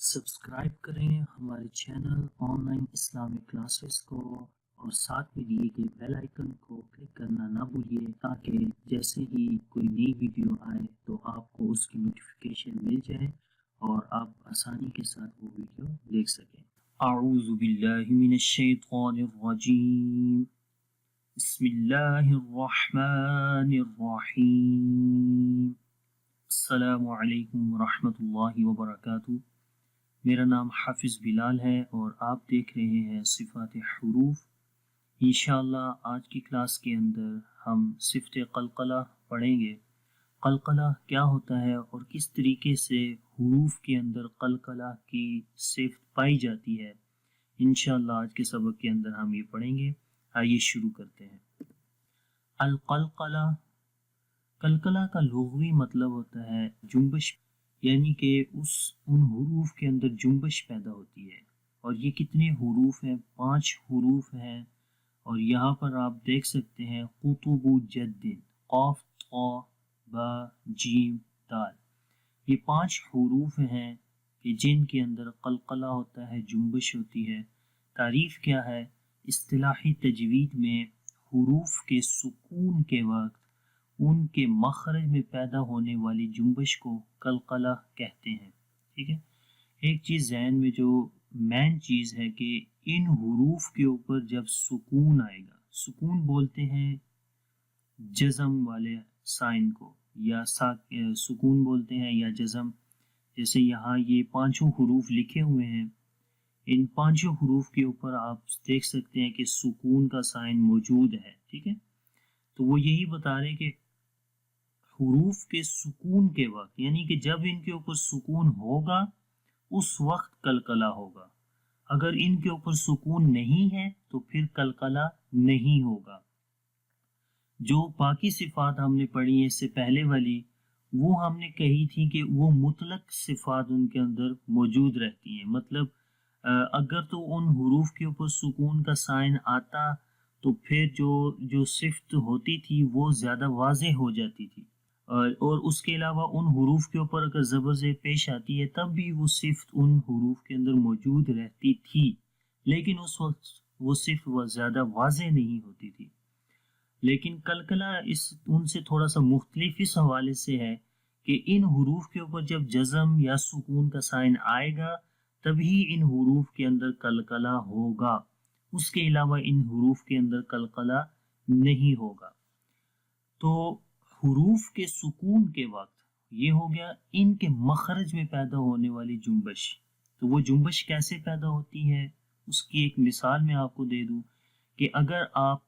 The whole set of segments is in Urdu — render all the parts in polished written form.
سبسکرائب کریں ہمارے channel on line Islamic classes کو اور ساتھ میں دیے گئے بیل آئیکن کو کلک کرنا نہ بھولیے تاکہ جیسے ہی کوئی نئی ویڈیو آئے تو آپ کو اس کی نوٹیفیکیشن مل جائے اور آپ آسانی کے ساتھ وہ ویڈیو دیکھ سکیں۔ اعوذ باللہ من الشیطان الرجیم، بسم اللہ الرحمن الرحیم۔ السلام علیکم ورحمۃ اللہ وبرکاتہ۔ میرا نام حافظ بلال ہے اور آپ دیکھ رہے ہیں صفات حروف۔ انشاءاللہ آج کی کلاس کے اندر ہم صفت قلقلہ پڑھیں گے۔ قلقلہ کیا ہوتا ہے اور کس طریقے سے حروف کے اندر قلقلہ کی صفت پائی جاتی ہے، انشاءاللہ آج کے سبق کے اندر ہم یہ پڑھیں گے۔ آئیے شروع کرتے ہیں۔ القلقلہ، قلقلہ کا لغوی مطلب ہوتا ہے جنبش، یعنی کہ ان حروف کے اندر جنبش پیدا ہوتی ہے۔ اور یہ کتنے حروف ہیں؟ 5 حروف ہیں، اور یہاں پر آپ دیکھ سکتے ہیں قطب جد، قاف، طا، با، جیم، دال۔ یہ 5 حروف ہیں کہ جن کے اندر قلقلہ ہوتا ہے، جنبش ہوتی ہے۔ تعریف کیا ہے؟ اصطلاحی تجوید میں حروف کے سکون کے وقت ان کے مخرج میں پیدا ہونے والی جنبش کو قلقلہ کہتے ہیں۔ ٹھیک ہے، ایک چیز ذہن میں جو مین چیز ہے کہ ان حروف کے اوپر جب سکون آئے گا، سکون بولتے ہیں جزم والے سائن کو، یا سکون بولتے ہیں یا جزم۔ جیسے یہاں یہ 5 حروف لکھے ہوئے ہیں، ان 5 حروف کے اوپر آپ دیکھ سکتے ہیں کہ سکون کا سائن موجود ہے۔ ٹھیک ہے، تو وہ یہی بتا رہے کہ حروف کے سکون کے وقت، یعنی کہ جب ان کے اوپر سکون ہوگا اس وقت قلقلہ ہوگا۔ اگر ان کے اوپر سکون نہیں ہے تو پھر قلقلہ نہیں ہوگا۔ جو باقی صفات ہم نے پڑھی ہیں اس سے پہلے والی، وہ ہم نے کہی تھی کہ وہ مطلق صفات ان کے اندر موجود رہتی ہیں۔ مطلب اگر تو ان حروف کے اوپر سکون کا سائن آتا تو پھر جو صفت ہوتی تھی وہ زیادہ واضح ہو جاتی تھی، اور اس کے علاوہ ان حروف کے اوپر اگر زبر زیر پیش آتی ہے تب بھی وہ صفت ان حروف کے اندر موجود رہتی تھی، لیکن اس وقت وہ صفت زیادہ واضح نہیں ہوتی تھی۔ لیکن قلقلہ ان سے تھوڑا سا مختلف اس حوالے سے ہے کہ ان حروف کے اوپر جب جزم یا سکون کا سائن آئے گا تبھی ان حروف کے اندر قلقلہ ہوگا، اس کے علاوہ ان حروف کے اندر قلقلہ نہیں ہوگا۔ تو حروف کے سکون کے وقت یہ ہو گیا ان کے مخرج میں پیدا ہونے والی جنبش۔ تو وہ جنبش کیسے پیدا ہوتی ہے؟ اس کی ایک مثال میں آپ کو دے دوں کہ اگر آپ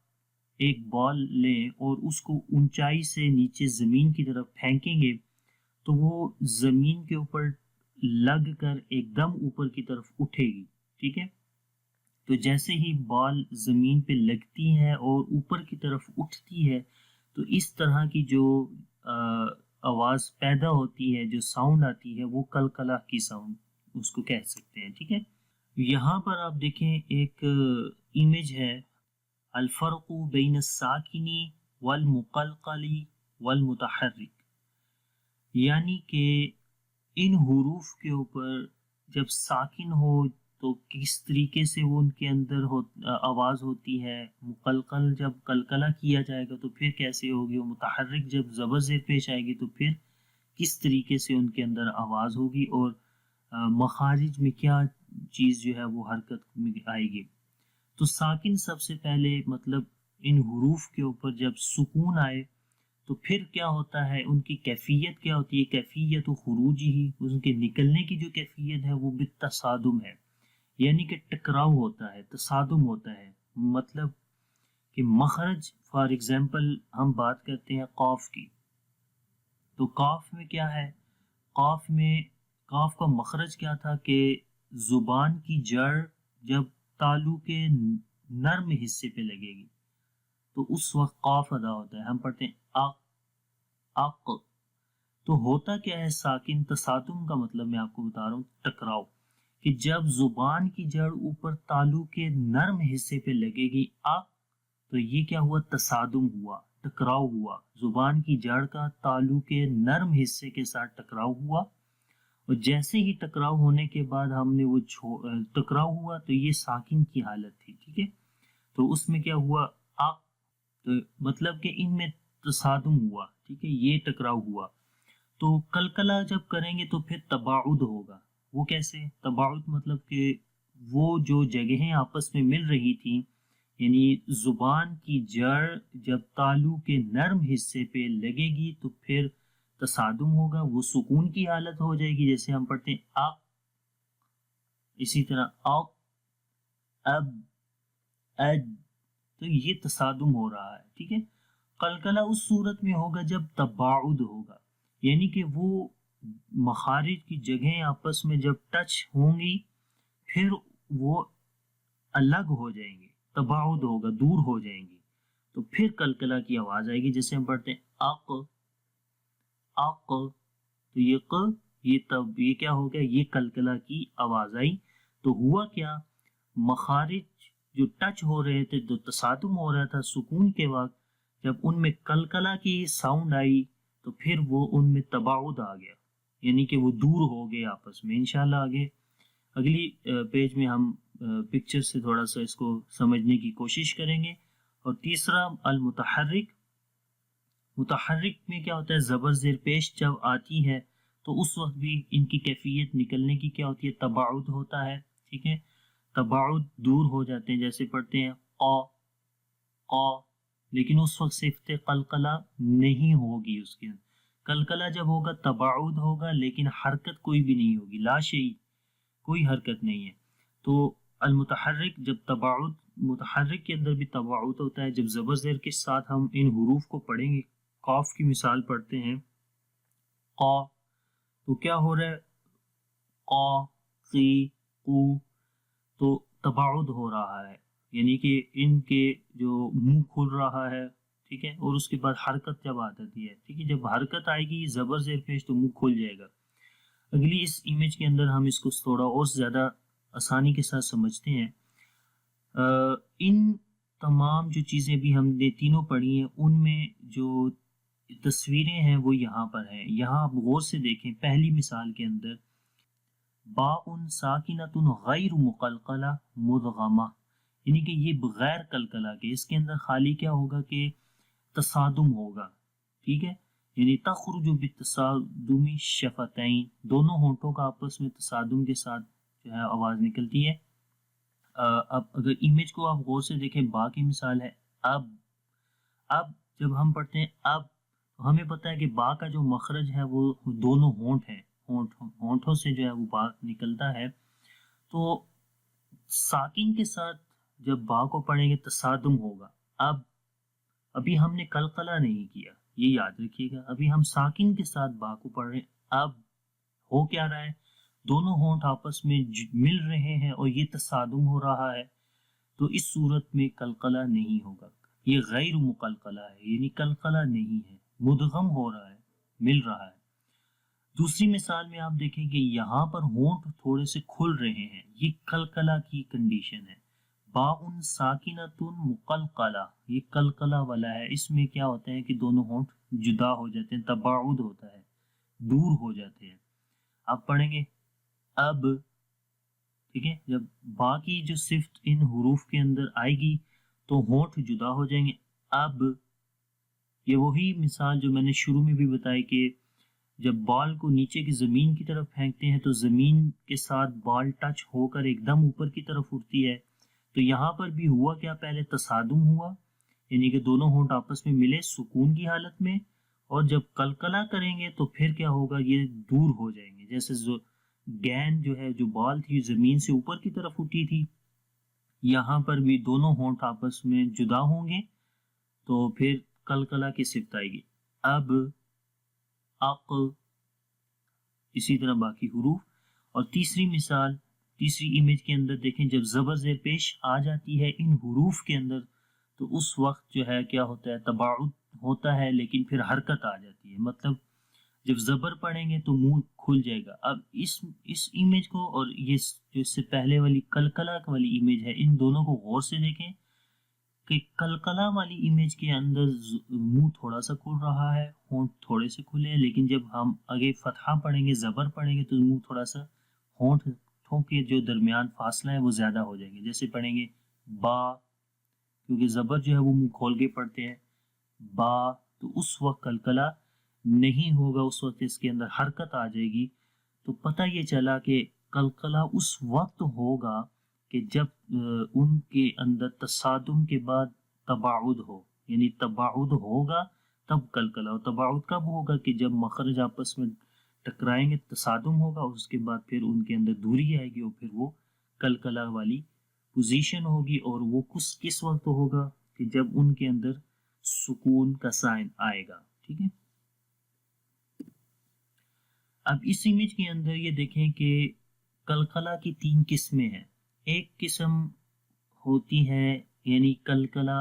ایک بال لیں اور اس کو اونچائی سے نیچے زمین کی طرف پھینکیں گے تو وہ زمین کے اوپر لگ کر ایک دم اوپر کی طرف اٹھے گی۔ ٹھیک ہے، تو جیسے ہی بال زمین پہ لگتی ہے اور اوپر کی طرف اٹھتی ہے تو اس طرح کی جو آواز پیدا ہوتی ہے، جو ساؤنڈ آتی ہے، وہ قلقلہ کی ساؤنڈ اس کو کہہ سکتے ہیں۔ ٹھیک ہے، یہاں پر آپ دیکھیں ایک امیج ہے، الفرق بین الساکنی والمقلقلی والمتحرک، یعنی کہ ان حروف کے اوپر جب ساکن ہو تو کس طریقے سے وہ ان کے اندر آواز ہوتی ہے، مقلقل جب قلقلہ کیا جائے گا تو پھر کیسے ہوگی، اور متحرک جب زبر زیر پیش آئے گی تو پھر کس طریقے سے ان کے اندر آواز ہوگی، اور مخارج میں کیا چیز جو ہے وہ حرکت میں آئے گی۔ تو ساکن سب سے پہلے مطلب ان حروف کے اوپر جب سکون آئے تو پھر کیا ہوتا ہے، ان کی کیفیت کیا ہوتی ہے، کیفیت و خروجی ہی، ان کے نکلنے کی جو کیفیت ہے وہ بالتصادم ہے، یعنی کہ ٹکراؤ ہوتا ہے، تصادم ہوتا ہے۔ مطلب کہ مخرج، فار ایگزامپل ہم بات کرتے ہیں قاف کی، تو قاف میں کیا ہے، قاف کا مخرج کیا تھا کہ زبان کی جڑ جب تالو کے نرم حصے پہ لگے گی تو اس وقت قاف ادا ہوتا ہے۔ ہم پڑھتے ہیں اق، تو ہوتا کیا ہے، ساکن تصادم کا مطلب میں آپ کو بتا رہا ہوں، ٹکراؤ، کہ جب زبان کی جڑ اوپر تالو کے نرم حصے پہ لگے گی تو یہ کیا ہوا، تصادم ہوا، ٹکراؤ ہوا، زبان کی جڑ کا تالو کے نرم حصے کے ساتھ ٹکراؤ ہوا، اور جیسے ہی ٹکراؤ ہونے کے بعد ہم نے وہ ٹکراؤ ہوا تو یہ ساکن کی حالت تھی، ٹھیک ہے، تو اس میں کیا ہوا تو مطلب کہ ان میں تصادم ہوا، ٹھیک ہے، یہ ٹکراؤ ہوا، تو کلکلا جب کریں گے تو پھر تباعد ہوگا۔ وہ کیسے تباعد؟ مطلب کہ وہ جو جگہیں آپس میں مل رہی تھیں، یعنی زبان کی جڑ جب تالو کے نرم حصے پہ لگے گی تو پھر تصادم ہوگا، وہ سکون کی حالت ہو جائے گی، جیسے ہم پڑھتے ہیں آ، اسی طرح آ، اب، اج، تو یہ تصادم ہو رہا ہے، ٹھیک ہے۔ قلقلہ اس صورت میں ہوگا جب تباعد ہوگا، یعنی کہ وہ مخارج کی جگہیں آپس میں جب ٹچ ہوں گی پھر وہ الگ ہو جائیں گے، تباعد ہوگا، دور ہو جائیں گی، تو پھر کلکلہ کی آواز آئے گی، جیسے ہم پڑھتے ہیں اق، اق، تو یہ ق، یہ کیا ہو گیا، یہ کلکلہ کی آواز آئی۔ تو ہوا کیا، مخارج جو ٹچ ہو رہے تھے، جو تصادم ہو رہا تھا سکون کے وقت، جب ان میں کلکلہ کی ساؤنڈ آئی تو پھر وہ ان میں تباعد آ گیا، یعنی کہ وہ دور ہو گئے آپس میں۔ انشاءاللہ آگے اگلی پیج میں ہم پکچر سے تھوڑا سا اس کو سمجھنے کی کوشش کریں گے۔ اور تیسرا المتحرک، متحرک میں کیا ہوتا ہے، زبر زیر پیش جب آتی ہے تو اس وقت بھی ان کی کیفیت نکلنے کی کیا ہوتی ہے، تباعد ہوتا ہے، ٹھیک ہے، تباعد دور ہو جاتے ہیں، جیسے پڑھتے ہیں قا، قا، لیکن اس وقت صفت قلقلہ نہیں ہوگی، اس کے قلقلہ جب ہوگا تباعد ہوگا لیکن حرکت کوئی بھی نہیں ہوگی، لا شیء، کوئی حرکت نہیں ہے۔ تو المتحرک جب تباعد، متحرک کے اندر بھی تباعد ہوتا ہے، جب زبر زیر کے ساتھ ہم ان حروف کو پڑھیں گے، قاف کی مثال پڑھتے ہیں قا، تو کیا ہو رہا ہے، قا، قی، قو، تو تباعد ہو رہا ہے، یعنی کہ ان کے جو منہ کھل رہا ہے، ٹھیک ہے، اور اس کے بعد حرکت جب آ جاتی ہے، ٹھیک ہے، جب حرکت آئے گی زبر زیر پیش تو منہ کھل جائے گا۔ اگلی اس امیج کے اندر ہم اس کو تھوڑا اور زیادہ آسانی کے ساتھ سمجھتے ہیں۔ ان تمام جو چیزیں بھی ہم نے تینوں پڑھی ہیں ان میں جو تصویریں ہیں وہ یہاں پر ہیں، یہاں آپ غور سے دیکھیں، پہلی مثال کے اندر باء ساکنۃ غیر مقلقلہ مدغمہ، یعنی کہ یہ بغیر قلقلہ کے، اس کے اندر خالی کیا ہوگا کہ تصادم ہوگا، ٹھیک ہے، یعنی تخرج بالتصادم الشفتین، دونوں ہونٹوں کا آپس میں تصادم کے ساتھ جو ہے آواز نکلتی ہے۔ اب اگر امیج کو آپ غور سے دیکھیں، با کی مثال ہے اب، اب جب ہم پڑھتے ہیں اب تو ہمیں پتہ ہے کہ با کا جو مخرج ہے وہ دونوں ہونٹ ہیں، ہونٹوں سے جو ہے وہ با نکلتا ہے، تو ساکن کے ساتھ جب با کو پڑھیں گے تصادم ہوگا۔ اب ابھی ہم نے قلقلہ نہیں کیا، یہ یاد رکھیے گا، ابھی ہم ساکن کے ساتھ با کو پڑھ رہے ہیں، اب ہو کیا رہا ہے، دونوں ہونٹ آپس میں مل رہے ہیں اور یہ تصادم ہو رہا ہے، تو اس صورت میں قلقلہ نہیں ہوگا، یہ غیر مقلقلہ ہے، یعنی قلقلہ نہیں ہے، مدغم ہو رہا ہے، مل رہا ہے۔ دوسری مثال میں آپ دیکھیں کہ یہاں پر ہونٹ تھوڑے سے کھل رہے ہیں، یہ قلقلہ کی کنڈیشن ہے۔ باء ساکنۃ مقلقلہ، یہ قلقلہ والا ہے، اس میں کیا ہوتا ہے کہ دونوں ہونٹ جدا ہو جاتے ہیں، تباعد ہوتا ہے، دور ہو جاتے ہیں۔ آپ پڑھیں گے اب، ٹھیک ہے، جب با کی جو صفت ان حروف کے اندر آئے گی تو ہونٹ جدا ہو جائیں گے، اب، یہ وہی مثال جو میں نے شروع میں بھی بتائی کہ جب بال کو نیچے کی زمین کی طرف پھینکتے ہیں تو زمین کے ساتھ بال ٹچ ہو کر ایک دم اوپر کی طرف اٹھتی ہے، تو یہاں پر بھی ہوا کیا، پہلے تصادم ہوا، یعنی کہ دونوں ہونٹ آپس میں ملے سکون کی حالت میں، اور جب قلقلہ کریں گے تو پھر کیا ہوگا، یہ دور ہو جائیں گے، جیسے گیند جو ہے، جو بال تھی زمین سے اوپر کی طرف اٹھی تھی، یہاں پر بھی دونوں ہونٹ آپس میں جدا ہوں گے تو پھر قلقلہ کی صفت آئے گی، اب، اق، اسی طرح باقی حروف۔ اور تیسری مثال، تیسری امیج کے اندر دیکھیں، جب زبر زیر پیش آ جاتی ہے ان حروف کے اندر تو اس وقت جو ہے کیا ہوتا ہے، تباعد ہوتا ہے لیکن پھر حرکت آ جاتی ہے، مطلب جب زبر پڑھیں گے تو منہ کھل جائے گا۔ اب اس امیج کو اور یہ جو اس سے پہلے والی قلقلہ والی امیج ہے، ان دونوں کو غور سے دیکھیں، کہ کلکلا والی امیج کے اندر منہ تھوڑا سا کھل رہا ہے، ہونٹ تھوڑے سے کھلے ہیں، لیکن جب ہم آگے فتحہ پڑھیں گے، زبر پڑھیں گے تو منہ تھوڑا سا ہونٹوں کے جو درمیان فاصلہ ہے وہ زیادہ ہو جائیں گے. جیسے پڑھیں گے با، کیونکہ زبر جو ہے وہ منہ کھول کے پڑھتے ہیں، با، تو اس وقت کلکلا نہیں ہوگا، اس وقت اس کے اندر حرکت آ جائے گی. تو پتہ یہ چلا کہ کلکلا اس وقت ہوگا کہ جب ان کے اندر تصادم کے بعد تباعد ہو، یعنی تباعد ہوگا تب کلکلا ہو. تباعد کب ہوگا؟ کہ جب مخرج آپس میں ٹکرائیں گے، تصادم ہوگا، اور اس کے بعد پھر ان کے اندر دوری آئے گی اور پھر وہ کلکلا والی پوزیشن ہوگی. اور وہ کس وقت ہوگا؟ کہ جب ان کے اندر سکون کا سائن آئے گا. ٹھیک ہے. اب اس امیج کے اندر یہ دیکھیں کہ کلکلا کی 3 قسمیں ہیں. ایک قسم ہوتی ہے یعنی کلکلا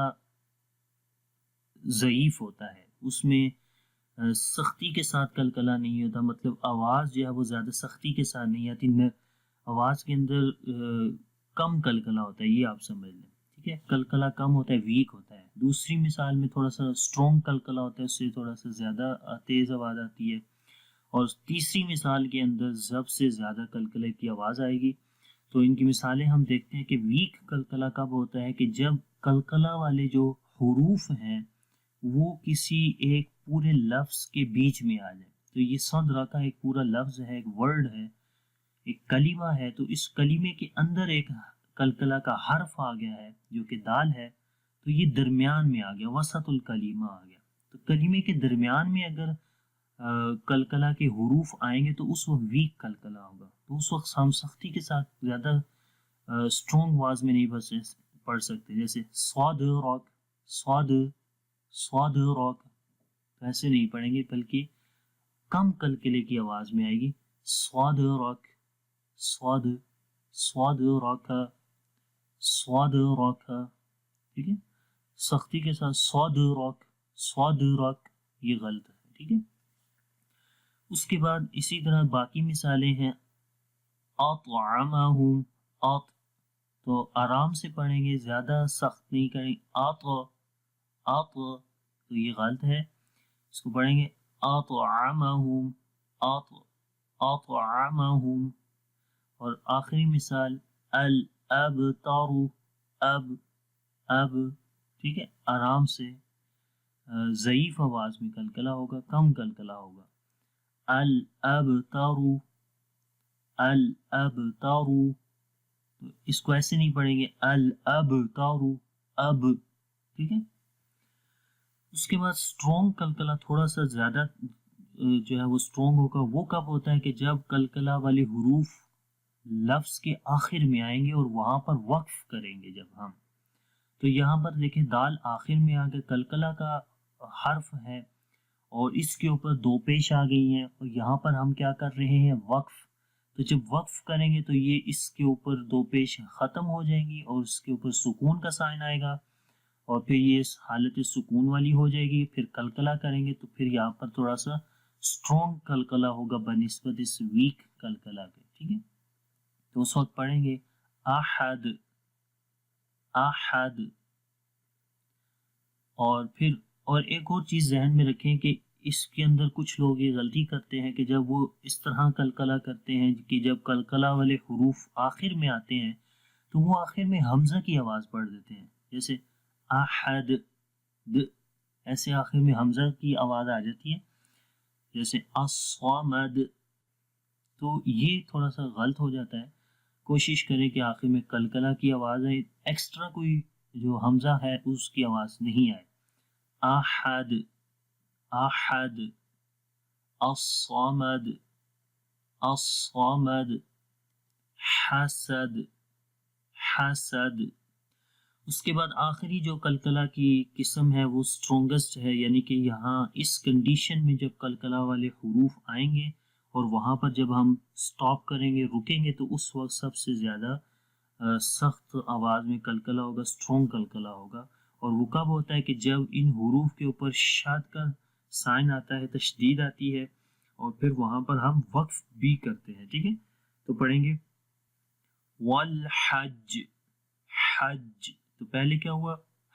ضعیف ہوتا ہے، اس میں سختی کے ساتھ کلکلا نہیں ہوتا، مطلب آواز جو ہے وہ زیادہ سختی کے ساتھ نہیں آتی، آواز کے اندر کم کلکلا ہوتا ہے، یہ آپ سمجھ لیں. ٹھیک ہے. کلکلا کم ہوتا ہے، ویک ہوتا ہے. دوسری مثال میں تھوڑا سا اسٹرونگ کلکلا ہوتا ہے، اس سے تھوڑا سا زیادہ تیز آواز آتی ہے. اور تیسری مثال کے اندر ضبط سے زیادہ کلکلے کی آواز آئے گی. تو ان کی مثالیں ہم دیکھتے ہیں کہ ویک کلکلا کب ہوتا ہے؟ کہ جب کلکلا والے جو حروف ہیں وہ کسی ایک پورے لفظ کے بیچ میں آ جائے. تو یہ صدر کا ایک پورا لفظ ہے، ایک ورڈ ہے، ایک کلمہ ہے، تو اس کلمے کے اندر ایک کلکلا کا حرف آ گیا ہے جو کہ دال ہے، تو یہ درمیان میں آ گیا، وسط الکلمہ آ گیا. تو کلمے کے درمیان میں اگر کلکلا کے حروف آئیں گے تو اس وقت ویک کلکلا ہوگا. تو اس وقت ہم سختی کے ساتھ زیادہ اسٹرونگ آواز میں نہیں پڑھ سکتے. جیسے سواد راک، سواد راک، تو ایسے نہیں پڑھیں گے، بلکہ کم کلکلے کی آواز میں آئے گی. سواد راک، سواد راکا، سواد راکا. ٹھیک ہے. سختی کے ساتھ سواد راک، یہ غلط ہے. ٹھیک ہے. اس کے بعد اسی طرح باقی مثالیں ہیں. اطعمہم، تو آرام سے پڑھیں گے، زیادہ سخت نہیں کریں. تو یہ غلط ہے، اس کو پڑھیں گے اطعمہم، اطعمہم. اور آخری مثال الابتر، اب. ٹھیک ہے. آرام سے ضعیف آواز میں کلکلا ہوگا، کم کلکلا ہوگا. الابتر، الابتر، تو اس کو ایسے نہیں پڑھیں گے الابتر، اب. ٹھیک ہے. اس کے بعد اسٹرونگ کلکلا تھوڑا سا زیادہ جو ہے وہ اسٹرونگ ہوگا. وہ کب ہوتا ہے؟ کہ جب کلکلا والے حروف لفظ کے آخر میں آئیں گے اور وہاں پر وقف کریں گے جب ہم. تو یہاں پر دیکھیں دال آخر میں آ کے کلکلا کا حرف ہے اور اس کے اوپر 2 پیش آ گئی ہیں، اور یہاں پر ہم کیا کر رہے ہیں؟ وقف. تو جب وقف کریں گے تو یہ اس کے اوپر 2 پیش ختم ہو جائیں گی اور اس کے اوپر سکون کا سائن آئے گا، اور پھر یہ اس حالت سکون والی ہو جائے گی. پھر کلکلا کریں گے تو پھر یہاں پر تھوڑا سا اسٹرونگ کلکلا ہوگا بنسبت اس ویک کلکلا کے. ٹھیک ہے. تو اس وقت پڑھیں گے احد، احد. اور پھر ایک اور چیز ذہن میں رکھیں کہ اس کے اندر کچھ لوگ یہ غلطی کرتے ہیں کہ جب وہ اس طرح کلکلا کرتے ہیں کہ جب کلکلا والے حروف آخر میں آتے ہیں تو وہ آخر میں حمزہ کی آواز پڑھ دیتے ہیں. جیسے احد، ایسے آخر میں حمزہ کی آواز آ جاتی ہے. جیسے الصمد، تو یہ تھوڑا سا غلط ہو جاتا ہے. کوشش کریں کہ آخر میں کلکلا کی آواز آئے، ایکسٹرا کوئی جو حمزہ ہے اس کی آواز نہیں آئے. احد، احد، الصمد، الصمد، حسد، حسد. اس کے بعد آخری جو کلکلا کی قسم ہے وہ اسٹرونگسٹ ہے، یعنی کہ یہاں اس کنڈیشن میں جب کلکلا والے حروف آئیں گے اور وہاں پر جب ہم سٹاپ کریں گے، رکیں گے، تو اس وقت سب سے زیادہ سخت آواز میں کلکلا ہوگا، اسٹرونگ کلکلا ہوگا. اور وہ کب ہوتا ہے؟ کہ جب ان حروف کے اوپر شاد کا سائن آتا ہے، تشدید آتی ہے، اور پھر وہاں پر ہم وقف بھی کرتے ہیں. ٹھیک ہے. تو پڑھیں گے والحج، حج. تو پہلے کیا ہوا؟